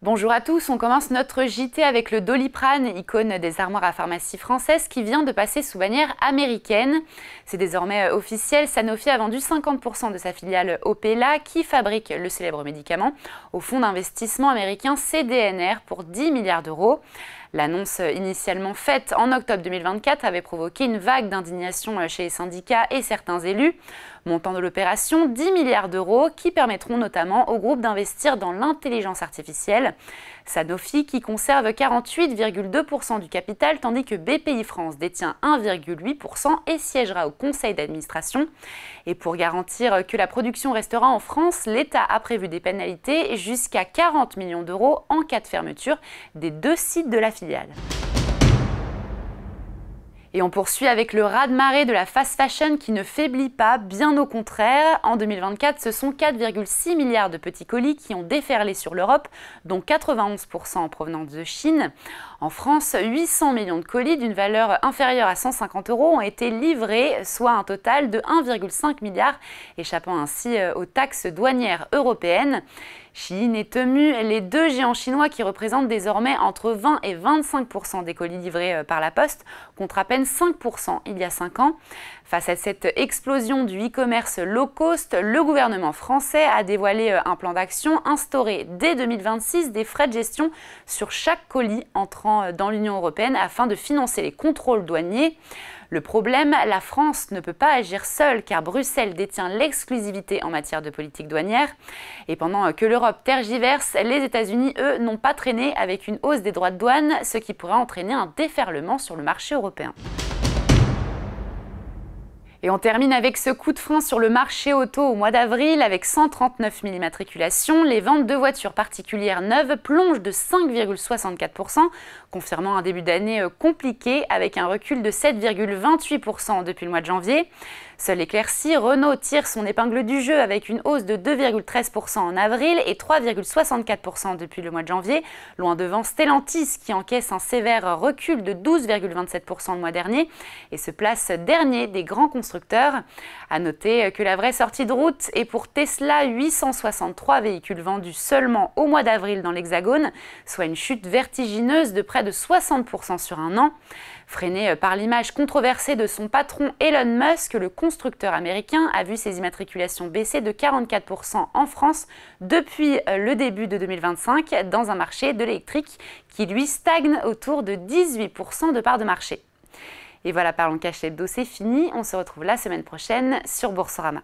Bonjour à tous, on commence notre JT avec le Doliprane, icône des armoires à pharmacie françaises, qui vient de passer sous bannière américaine. C'est désormais officiel, Sanofi a vendu 50% de sa filiale Opella, qui fabrique le célèbre médicament, au fonds d'investissement américain CDNR pour 10 milliards d'euros. L'annonce initialement faite en octobre 2024 avait provoqué une vague d'indignation chez les syndicats et certains élus. Montant de l'opération, 10 milliards d'euros qui permettront notamment au groupe d'investir dans l'intelligence artificielle. Sanofi qui conserve 48,2% du capital tandis que BPI France détient 1,8% et siégera au conseil d'administration. Et pour garantir que la production restera en France, l'État a prévu des pénalités jusqu'à 40 millions d'euros en cas de fermeture des 2 sites de la filiale. Et on poursuit avec le raz-de-marée de la fast fashion qui ne faiblit pas, bien au contraire. En 2024, ce sont 4,6 milliards de petits colis qui ont déferlé sur l'Europe, dont 91% en provenance de Chine. En France, 800 millions de colis d'une valeur inférieure à 150 euros ont été livrés, soit un total de 1,5 milliard, échappant ainsi aux taxes douanières européennes. Shein et Temu, les deux géants chinois qui représentent désormais entre 20 et 25% des colis livrés par la Poste, contre à peine 5% il y a 5 ans. Face à cette explosion du e-commerce low cost, le gouvernement français a dévoilé un plan d'action instauré dès 2026 des frais de gestion sur chaque colis entrant dans l'Union européenne afin de financer les contrôles douaniers. Le problème, la France ne peut pas agir seule car Bruxelles détient l'exclusivité en matière de politique douanière. Et pendant que l'Europe tergiverse, les États-Unis, eux, n'ont pas traîné avec une hausse des droits de douane, ce qui pourrait entraîner un déferlement sur le marché européen. Et on termine avec ce coup de frein sur le marché auto au mois d'avril avec 139 000 immatriculations. Les ventes de voitures particulières neuves plongent de 5,64%, confirmant un début d'année compliqué avec un recul de 7,28% depuis le mois de janvier. Seul éclairci, Renault tire son épingle du jeu avec une hausse de 2,13% en avril et 3,64% depuis le mois de janvier, loin devant Stellantis qui encaisse un sévère recul de 12,27% le mois dernier et se place dernier des grands constructeurs. À noter que la vraie sortie de route est pour Tesla, 863 véhicules vendus seulement au mois d'avril dans l'Hexagone, soit une chute vertigineuse de près de 60% sur un an. Freiné par l'image controversée de son patron Elon Musk, le constructeur américain a vu ses immatriculations baisser de 44% en France depuis le début de 2025 dans un marché de l'électrique qui lui stagne autour de 18% de part de marché. Et voilà, Parlons Cash Hebdo, c'est fini. On se retrouve la semaine prochaine sur Boursorama.